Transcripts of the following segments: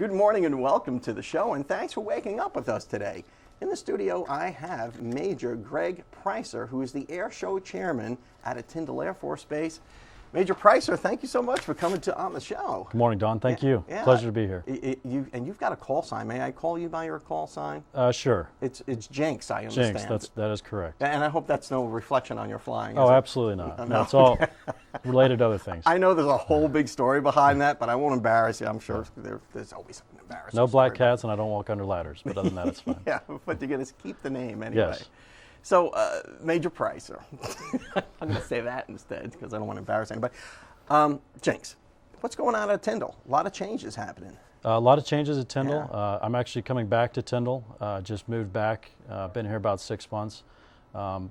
Good morning and welcome to the show, and thanks for waking up with us today. In the studio, I have Major Greg Pricer, who is the Air Show Chairman at Tyndall Air Force Base. Major Pricer, thank you so much for coming on the show. Good morning, Don. Thank you. Pleasure to be here. You've got a call sign. May I call you by your call sign? Sure. It's Jinx, I understand. Jinx, that is correct. And I hope that's no reflection on your flying. Oh, absolutely not. No, it's all related to other things. I know there's a whole big story behind that, but I won't embarrass you. I'm sure there's always something embarrassing. No black cats, and I don't walk under ladders, but other than that, it's fine. Yeah, but you're going to keep the name anyway. Yes. So, Major Pricer. I'm going to say that instead because I don't want to embarrass anybody. Jinx, what's going on at Tyndall? A lot of changes happening. A lot of changes at Tyndall. Yeah. I'm actually coming back to Tyndall. Just moved back. Been here about 6 months.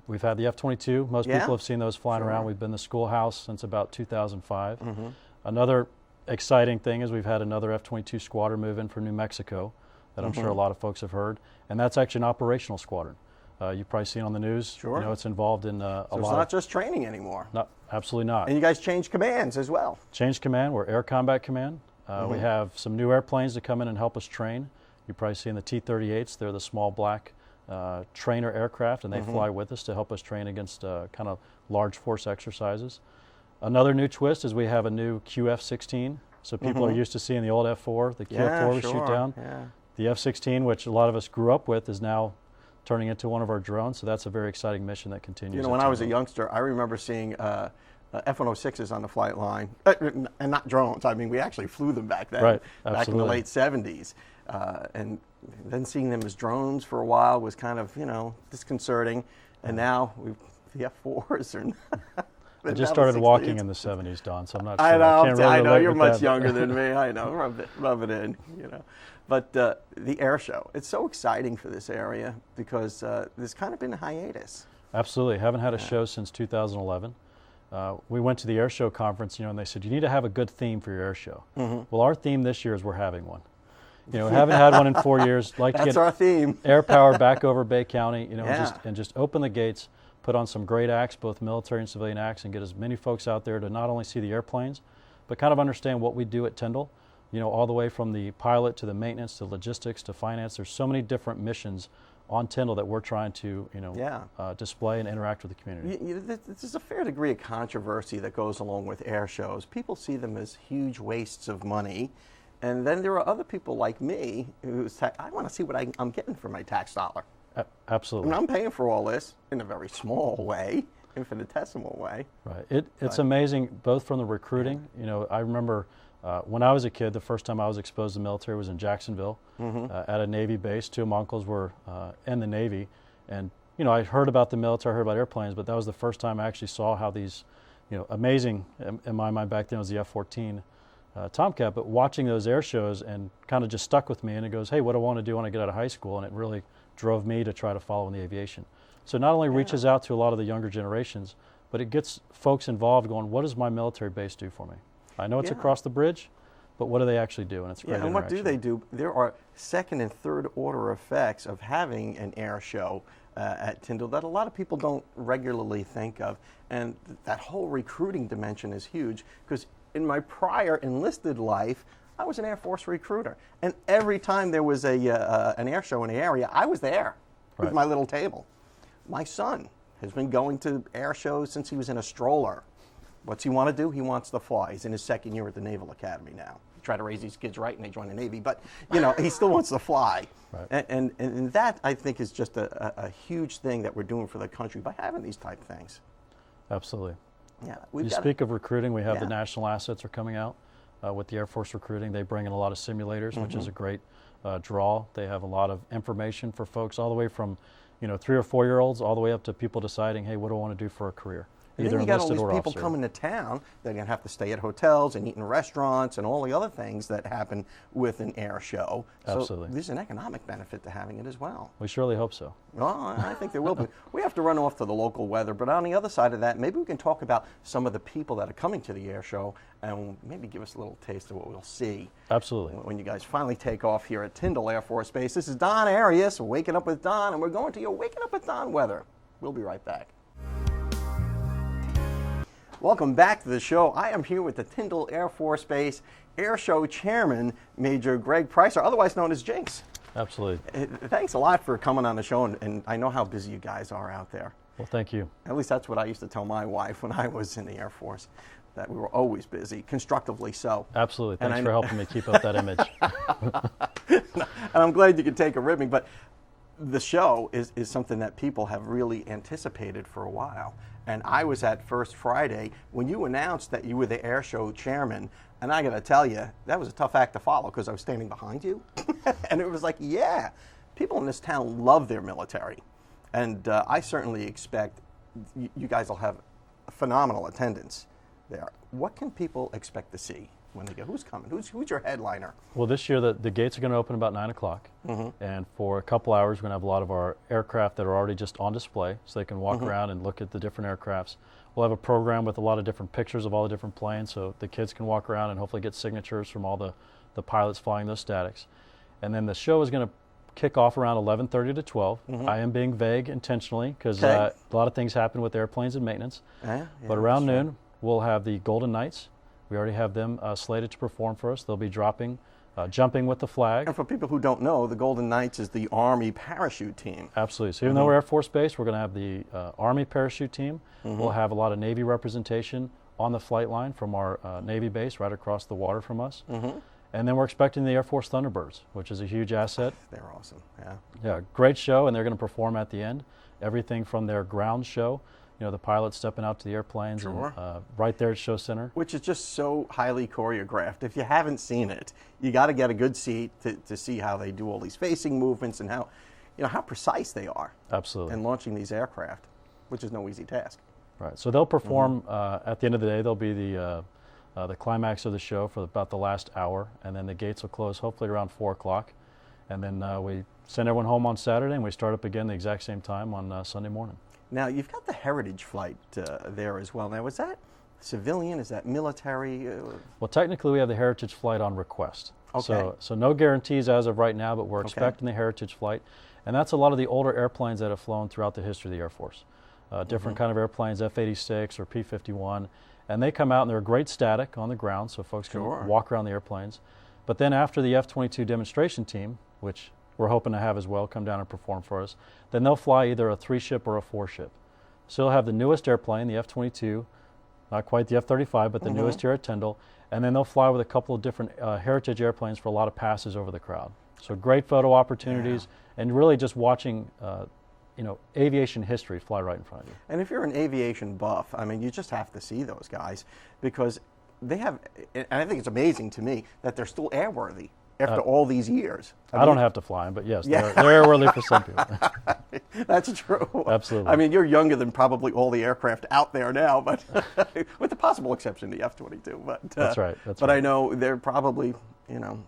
We've had the F-22. Most people have seen those flying around. We've been the schoolhouse since about 2005. Mm-hmm. Another exciting thing is we've had another F-22 squadron move in for New Mexico that I'm sure a lot of folks have heard, and that's actually an operational squadron. You've probably seen on the news. Sure. You know, it's involved in a lot. So it's not just training anymore. No, absolutely not. And you guys changed commands as well. Changed command. We're Air Combat Command. We have some new airplanes to come in and help us train. You've probably seen the T-38s. They're the small black trainer aircraft, and they fly with us to help us train against kind of large force exercises. Another new twist is we have a new QF-16. So people are used to seeing the old F-4, the QF-4 we shoot down. Yeah. The F-16, which a lot of us grew up with, is now turning into one of our drones, so that's a very exciting mission that continues. You know, when I was a youngster, I remember seeing F-106s on the flight line, and not drones. I mean, we actually flew them back then, back in the late 70s. And then seeing them as drones for a while was kind of, you know, disconcerting. And now the F-4s are not. I just started walking in the 70s, Don, so I'm not sure. I know you're much younger than me. I know, rub it in, you know. But the air show, it's so exciting for this area because there's kind of been a hiatus. Absolutely. Haven't had a show since 2011. We went to the air show conference, you know, and they said, you need to have a good theme for your air show. Well, our theme this year is we're having one. You know, we haven't had one in 4 years. Like to get our theme. Air power back over Bay County, you know, and just open the gates, put on some great acts, both military and civilian acts, and get as many folks out there to not only see the airplanes, but kind of understand what we do at Tyndall. You know, all the way from the pilot to the maintenance to logistics to finance. There's so many different missions on Tyndall that we're trying to, you know, display and interact with the community. There's a fair degree of controversy that goes along with air shows. People see them as huge wastes of money. And then there are other people like me who say, I want to see what I'm getting for my tax dollar. Absolutely. I mean, I'm paying for all this in a very small way, infinitesimal way. Right. It's amazing, both from the recruiting. You know, I remember when I was a kid, the first time I was exposed to the military was in Jacksonville at a Navy base. Two of my uncles were in the Navy. And, you know, I heard about the military, I heard about airplanes, but that was the first time I actually saw how these, you know, amazing, in my mind back then was the F-14 Tomcat, but watching those air shows and kind of just stuck with me, and it goes, hey, what do I want to do when I get out of high school? And it really drove me to try to follow in the aviation. So it not only reaches out to a lot of the younger generations, but it gets folks involved going, what does my military base do for me? I know it's across the bridge, but what do they actually do? And it's great and what do they do? There are second and third order effects of having an air show at Tyndall that a lot of people don't regularly think of. And that whole recruiting dimension is huge because in my prior enlisted life, I was an Air Force recruiter. And every time there was an air show in the area, I was there with my little table. My son has been going to air shows since he was in a stroller. What's he want to do? He wants to fly. He's in his second year at the Naval Academy now. Try to raise these kids right and they join the Navy, but you know, he still wants to fly. And that, I think, is just a huge thing that we're doing for the country by having these type things. Absolutely. Yeah, you speak of recruiting, we have the national assets are coming out with the Air Force recruiting. They bring in a lot of simulators, which is a great draw. They have a lot of information for folks all the way from, you know, 3 or 4 year olds all the way up to people deciding, hey, what do I want to do for a career? And then you got all these people coming to town. They're going to have to stay at hotels and eat in restaurants and all the other things that happen with an air show. Absolutely. So there's an economic benefit to having it as well. We surely hope so. Well, I think there will be. We have to run off to the local weather, but on the other side of that, maybe we can talk about some of the people that are coming to the air show and maybe give us a little taste of what we'll see. Absolutely. When you guys finally take off here at Tyndall Air Force Base. This is Don Arias, Waking Up with Don, and we're going to your Waking Up with Don weather. We'll be right back. Welcome back to the show. I am here with the Tyndall Air Force Base Air Show Chairman, Major Greg Pricer, otherwise known as Jinx. Absolutely. Thanks a lot for coming on the show, and I know how busy you guys are out there. Well, thank you. At least that's what I used to tell my wife when I was in the Air Force, that we were always busy, constructively so. Absolutely. Thanks for helping me keep up that image. And I'm glad you could take a ribbing, but the show is something that people have really anticipated for a while. And I was at First Friday when you announced that you were the Air Show Chairman, and I got to tell you, that was a tough act to follow because I was standing behind you. And it was like, yeah, people in this town love their military. And I certainly expect you guys will have phenomenal attendance there. What can people expect to see when they go? Who's coming? Who's your headliner? Well, this year the gates are going to open about 9 o'clock. And for a couple hours, we're going to have a lot of our aircraft that are already just on display so they can walk around and look at the different aircrafts. We'll have a program with a lot of different pictures of all the different planes so the kids can walk around and hopefully get signatures from all the pilots flying those statics. And then the show is going to kick off around 11:30 to 12. I am being vague intentionally because a lot of things happen with airplanes and maintenance. But around noon, we'll have the Golden Knights. We already have them slated to perform for us. They'll be jumping with the flag. And for people who don't know, the Golden Knights is the Army parachute team. Absolutely. So even though we're Air Force Base, we're going to have the Army parachute team. We'll have a lot of Navy representation on the flight line from our Navy base right across the water from us. And then we're expecting the Air Force Thunderbirds, which is a huge asset. They're awesome, yeah. Yeah, great show, and they're going to perform at the end. Everything from their ground show, you know, the pilots stepping out to the airplanes, and right there at Show Center. Which is just so highly choreographed. If you haven't seen it, you got to get a good seat to see how they do all these facing movements and how, you know, how precise they are. Absolutely. In launching these aircraft, which is no easy task. Right. So they'll perform at the end of the day. They'll be the climax of the show for about the last hour, and then the gates will close hopefully around 4 o'clock. And then we send everyone home on Saturday, and we start up again the exact same time on Sunday morning. Now, you've got the Heritage Flight there as well. Now, is that civilian? Is that military? Well, technically, we have the Heritage Flight on request. Okay. So no guarantees as of right now, but we're expecting the Heritage Flight. And that's a lot of the older airplanes that have flown throughout the history of the Air Force. Different kind of airplanes, F-86 or P-51. And they come out and they're great static on the ground so folks can walk around the airplanes. But then after the F-22 demonstration team, which we're hoping to have as well, come down and perform for us, then they'll fly either a 3-ship or a 4-ship. So they'll have the newest airplane, the F-22, not quite the F-35, but the newest here at Tyndall, and then they'll fly with a couple of different heritage airplanes for a lot of passes over the crowd. So great photo opportunities and really just watching you know, aviation history fly right in front of you. And if you're an aviation buff, I mean, you just have to see those guys because they have, and I think it's amazing to me that they're still airworthy after all these years. I don't have to fly them, but yes, they're airworthy for some people. That's true. Absolutely. I mean, you're younger than probably all the aircraft out there now, but with the possible exception of the F-22. But that's right. But I know they're probably, you know,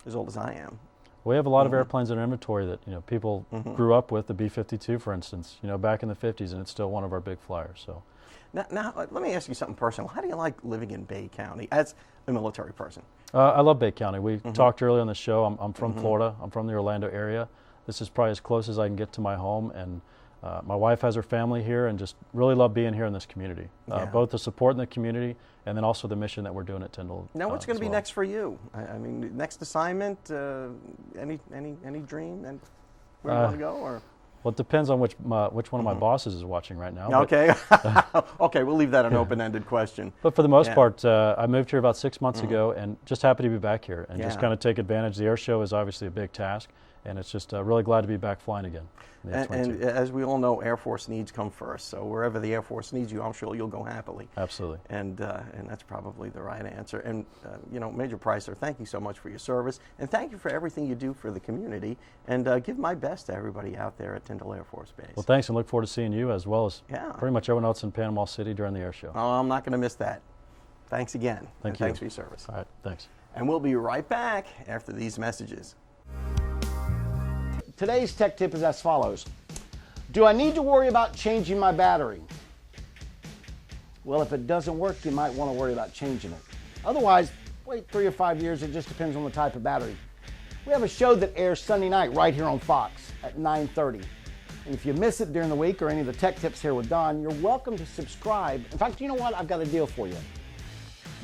as old as I am. We have a lot of airplanes in our inventory that, you know, people grew up with, the B-52, for instance, you know, back in the 50s, and it's still one of our big flyers. So, now let me ask you something personal. How do you like living in Bay County as a military person? I love Bay County. We talked earlier on the show. I'm from Florida. I'm from the Orlando area. This is probably as close as I can get to my home, and my wife has her family here, and just really love being here in this community. Both the support in the community and then also the mission that we're doing at Tyndall. Now, what's going to be next for you? I mean, next assignment, any dream, and where you want to go, or? Well, it depends on which one of my bosses is watching right now. Okay. Okay, we'll leave that an open-ended question. But for the most part, I moved here about 6 months ago, and just happy to be back here and just kind of take advantage. The air show is obviously a big task, and it's just really glad to be back flying again. And as we all know, Air Force needs come first. So wherever the Air Force needs you, I'm sure you'll go happily. Absolutely. And that's probably the right answer. And you know, Major Pricer, thank you so much for your service, and thank you for everything you do for the community. And give my best to everybody out there at Tyndall Air Force Base. Well, thanks, and look forward to seeing you as well as pretty much everyone else in Panama City during the air show. Oh, I'm not going to miss that. Thanks again. Thank you. Thanks for your service. All right, thanks. And we'll be right back after these messages. Today's tech tip is as follows. Do I need to worry about changing my battery? Well, if it doesn't work, you might want to worry about changing it. Otherwise, wait 3 or 5 years. It just depends on the type of battery. We have a show that airs Sunday night right here on Fox at 9:30. And if you miss it during the week or any of the tech tips here with Don, you're welcome to subscribe. In fact, you know what? I've got a deal for you.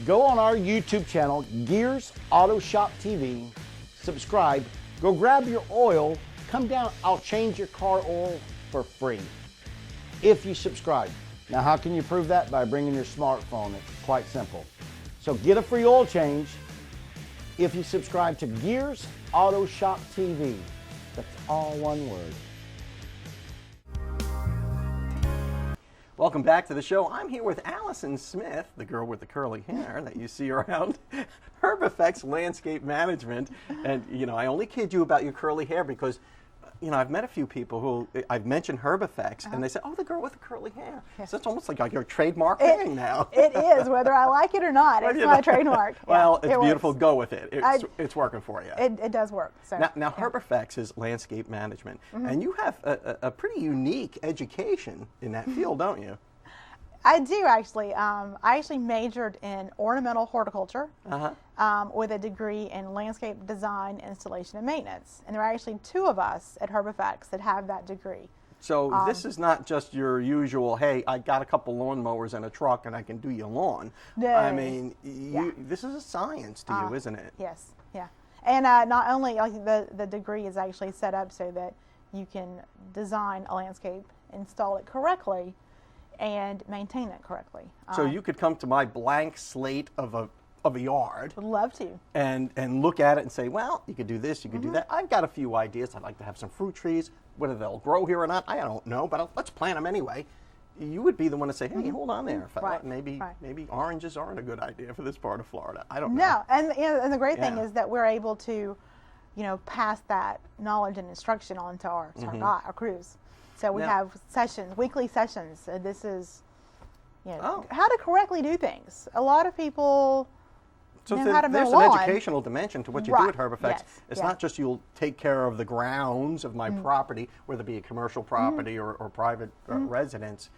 Go on our YouTube channel, Gears Auto Shop TV, subscribe, go grab your oil, come down, I'll change your car oil for free if you subscribe. Now, how can you prove that? By bringing your smartphone. It's quite simple. So get a free oil change if you subscribe to Gears Auto Shop TV. That's all one word. Welcome back to the show. I'm here with Allison Smith, the girl with the curly hair that you see around Herb Effects Landscape Management. And, you know, I only kid you about your curly hair because, you know, I've met a few people who I've mentioned Herb Effects, and they say, oh, the girl with the curly hair. Yes. So it's almost like your trademark thing now. It is, whether I like it or not. It's my trademark. Well, yeah, it's beautiful. works. Go with it. It's working for you. It does work. So, Now Herb Effects is landscape management, and you have a pretty unique education in that field, don't you? I do actually. I actually majored in ornamental horticulture with a degree in landscape design, installation, and maintenance. And there are actually 2 of us at Herb Effects that have that degree. So this is not just your usual, hey, I got a couple lawnmowers and a truck and I can do your lawn. No. I mean, this is a science to you, isn't it? Yes, yeah. And not only like the degree is actually set up so that you can design a landscape, install it correctly, and maintain it correctly. So you could come to my blank slate of a yard. Would love to. And look at it and say, well, you could do this, you could do that. I've got a few ideas. I'd like to have some fruit trees. Whether they'll grow here or not, I don't know, but let's plant them anyway. You would be the one to say, hey, hold on there, fella. Right. Maybe oranges aren't a good idea for this part of Florida. I don't know. No, and the great thing is that we're able to, you know, pass that knowledge and instruction on to our crews. So we have sessions, weekly sessions. This is, you know, how to correctly do things. A lot of people know how to mow there's lawn. an educational dimension to what you do at Herb Effects. Yes. It's not just you'll take care of the grounds of my property, whether it be a commercial property or private residence.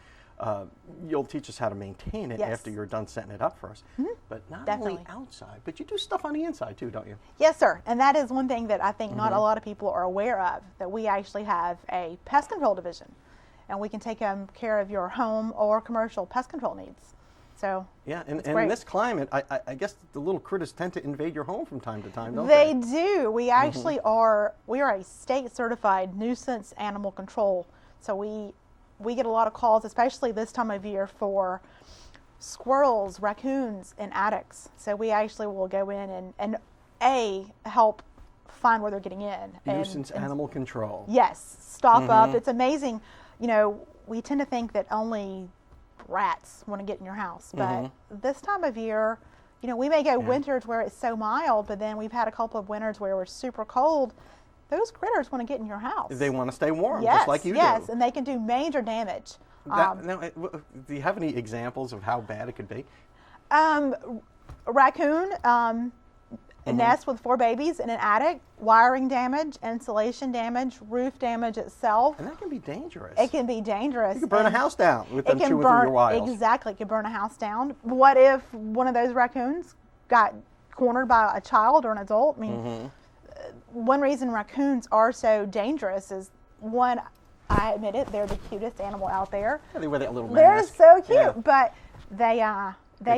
You'll teach us how to maintain it after you're done setting it up for us. But not only outside, but you do stuff on the inside too, don't you? Yes, sir. And that is one thing that I think not a lot of people are aware of, that we actually have a pest control division. And we can take care of your home or commercial pest control needs. So yeah, and in this climate, I guess the little critters tend to invade your home from time to time, don't they? They do. We actually are a state certified nuisance animal control. So we get a lot of calls, especially this time of year, for squirrels, raccoons in attics. So we actually will go in and help find where they're getting in. Nuisance animal control. Yes, stop up. It's amazing. You know, we tend to think that only rats want to get in your house, but this time of year, you know, we may go winters where it's so mild, but then we've had a couple of winters where we're super cold. Those critters want to get in your house. They want to stay warm, just like you do. Yes, and they can do major damage. Now, do you have any examples of how bad it could be? A raccoon, a nest with 4 babies in an attic, wiring damage, insulation damage, roof damage itself. And that can be dangerous. It can be dangerous. You could burn a house down with them chewing through your wiles. Exactly, it could burn a house down. What if one of those raccoons got cornered by a child or an adult? I mean, one reason raccoons are so dangerous is, one, I admit it, they're the cutest animal out there. Yeah, they wear that little They're mask. so cute, but they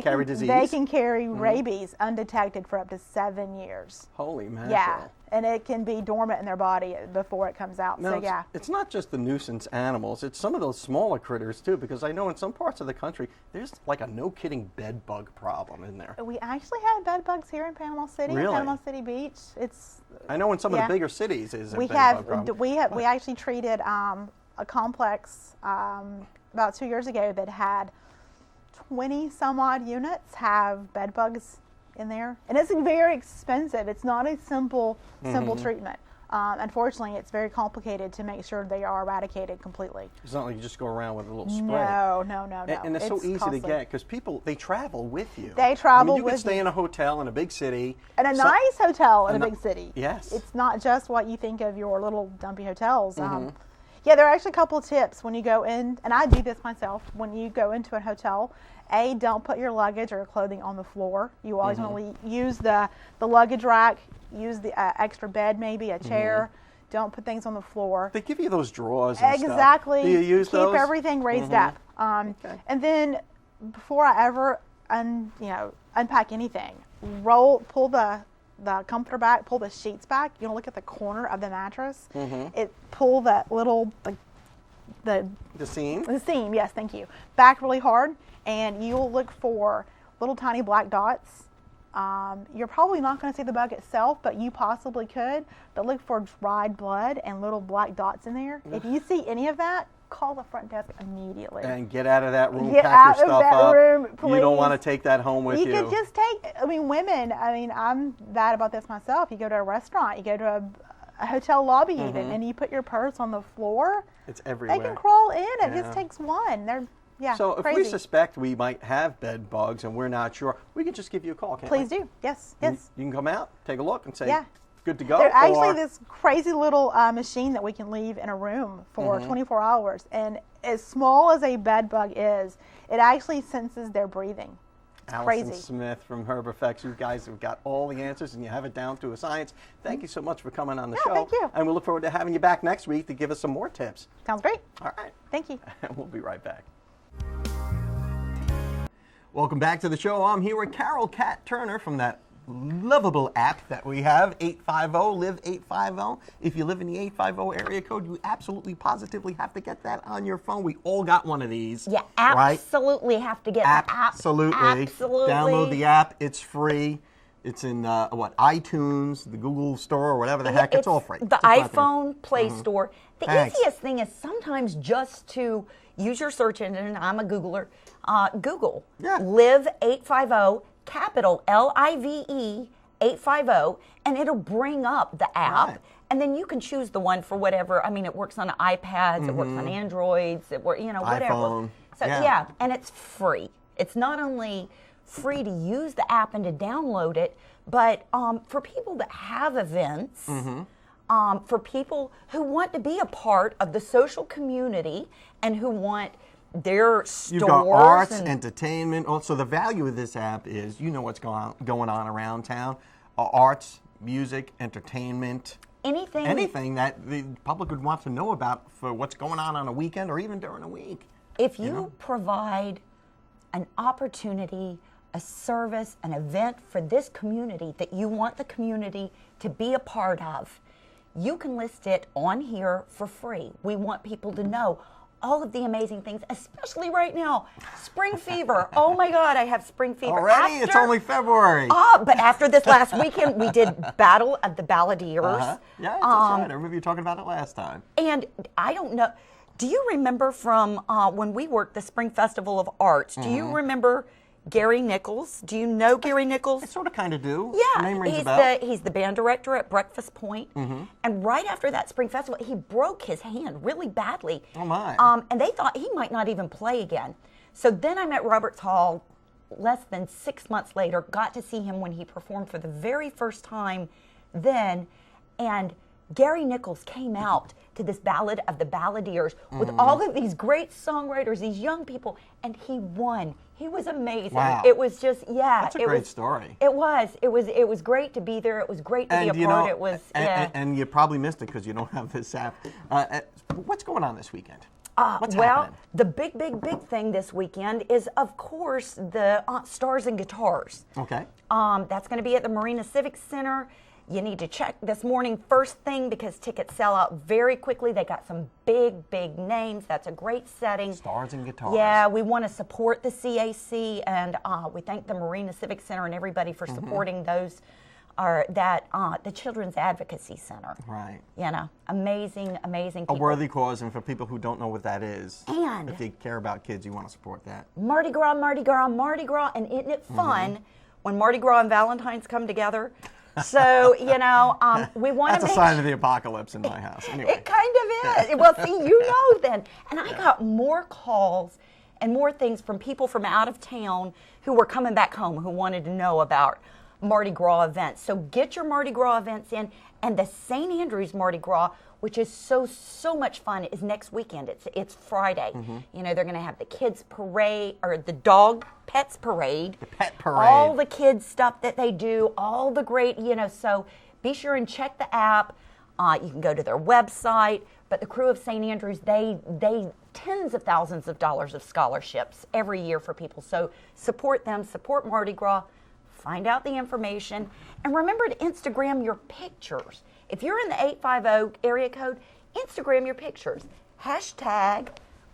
carry disease. They can carry rabies undetected for up to 7 years. Holy mackerel. Yeah, and it can be dormant in their body before it comes out. No, it's not just the nuisance animals. It's some of those smaller critters too, because I know in some parts of the country there's like a no-kidding bed bug problem in there. We actually had bed bugs here in Panama City, Really? Panama City Beach. I know in some of the bigger cities is a we bed have bug problem. we actually treated a complex about 2 years ago that had 20 some odd units have bed bugs in there, and it's very expensive. It's not a simple treatment. Unfortunately, it's very complicated to make sure they are eradicated completely. It's not like you just go around with a little spray. No. And it's so easy costly to get because people, they travel with you. They travel you with could stay you. in a hotel in a big city. And a nice hotel in a big city. Yes. It's not just what you think of your little dumpy hotels. Yeah, there are actually a couple of tips when you go in, and I do this myself, when you go into a hotel. Don't put your luggage or your clothing on the floor. You always want to use the luggage rack, use the extra bed, maybe a chair. Don't put things on the floor. They give you those drawers and Exactly. stuff. Do you use those? Keep everything raised up. Okay. And then before I ever unpack anything, pull the comforter back, pull the sheets back. You know, look at the corner of the mattress. Pull that little the seam. The seam, yes, thank you. Back really hard, and you'll look for little tiny black dots. You're probably not going to see the bug itself, but you possibly could. But look for dried blood and little black dots in there. If you see any of that, call the front desk immediately. And get out of that room. Get pack out your of stuff that up. room, please. You don't want to take that home with you. You could just take, women, I'm bad about this myself. You go to a restaurant, you go to a hotel lobby even, and you put your purse on the floor. It's everywhere. They can crawl in. It just takes one. They're So crazy. if we suspect we might have bed bugs and we're not sure, we can just give you a call, can't we? Please do. Yes. You can come out, take a look, and say, Yeah. good to go. There's actually or- this crazy little machine that we can leave in a room for 24 hours. And as small as a bed bug is, it actually senses their breathing. It's Allison crazy. Smith from Herb Effects. You guys have got all the answers and you have it down to a science. Thank you so much for coming on the show. Thank you. And we look forward to having you back next week to give us some more tips. Sounds great. All right. Thank you. We'll be right back. Welcome back to the show. I'm here with Carol Cat Turner from that lovable app that we have, 850-LIVE-850. If you live in the 850 area code, you absolutely positively have to get that on your phone. We all got one of these. Yeah, right? absolutely have to get the app. Absolutely. Absolutely. Download the app. It's free. It's in, iTunes, the Google Store, or whatever the heck. It's all free. The Just go out there. iPhone Play Store. The Thanks. easiest thing is sometimes just to use your search engine. I'm a Googler. Google. Yeah. Live 850, capital LIVE 850, and it'll bring up the app. Right. And then you can choose the one for whatever. I mean, it works on iPads, it works on Androids, it works, whatever. iPhone. So Yeah. and it's free. It's not only free to use the app and to download it, but for people that have events, for people who want to be a part of the social community and who want their stores. You've got arts, and entertainment. Also, the value of this app is what's going on around town. Arts, music, entertainment. Anything that the public would want to know about for what's going on a weekend or even during a week. If you provide an opportunity, a service, an event for this community that you want the community to be a part of, you can list it on here for free. We want people to know all of the amazing things, especially right now. Spring fever. Oh my God, I have spring fever. Already? It's only February. But after this last weekend, we did Battle of the Balladeers. Yeah, that's right. I remember you talking about it last time. And I don't know, do you remember from when we worked the Spring Festival of Arts, do you remember Gary Nichols? Do you know Gary Nichols? I sort of kind of do. Yeah, The name rings a bell. he's the band director at Breakfast Point. And right after that Spring Festival, he broke his hand really badly. Oh, my. And they thought he might not even play again. So then I'm at Roberts Hall less than 6 months later, got to see him when he performed for the very first time then, and Gary Nichols came out to this Ballad of the Balladeers with all of these great songwriters, these young people, and he won. He was amazing. Wow. It was just, That's a great story. It was great to be there. It was great to be a part. It was, and you probably missed it because you don't have this app. What's going on this weekend? What's well, happening? the big thing this weekend is, of course, the Stars and Guitars. Okay. That's going to be at the Marina Civic Center. You need to check this morning first thing because tickets sell out very quickly. They got some big names. That's a great setting. Stars and Guitars. Yeah, we want to support the CAC, and we thank the Marina Civic Center and everybody for supporting those. The Children's Advocacy Center. Right. Amazing people. A worthy cause, and for people who don't know what that is, And if you care about kids, you want to support that. Mardi Gras, and isn't it fun when Mardi Gras and Valentine's come together? So, we want to That's a sign of the apocalypse in my house. Anyway. It kind of is. Well, see, then. And I got more calls and more things from people from out of town who were coming back home who wanted to know about Mardi Gras events. So get your Mardi Gras events in. And the St. Andrews Mardi Gras, which is so much fun, is next weekend. It's Friday. They're going to have the kids parade, or the dog pets parade. The pet parade. All the kids stuff that they do, all the great, so be sure and check the app. You can go to their website. But the crew of St. Andrews, they tens of thousands of dollars of scholarships every year for people. So support them, support Mardi Gras, find out the information, and remember to Instagram your pictures. If you're in the 850 area code, Instagram your pictures. Hashtag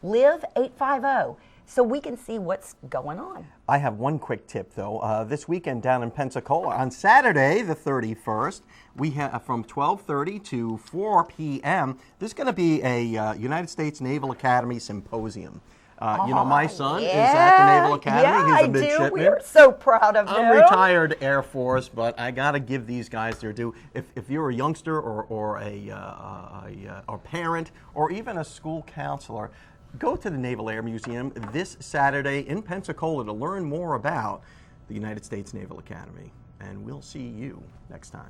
Live850 so we can see what's going on. I have one quick tip, though. This weekend down in Pensacola, on Saturday, the 31st, we have from 12:30 to 4 p.m., there's going to be a United States Naval Academy Symposium. You know, my son is at the Naval Academy. He's a midshipman. We are so proud of him. I'm retired Air Force, but I got to give these guys their due. If you're a youngster or a parent or even a school counselor, go to the Naval Air Museum this Saturday in Pensacola to learn more about the United States Naval Academy. And we'll see you next time.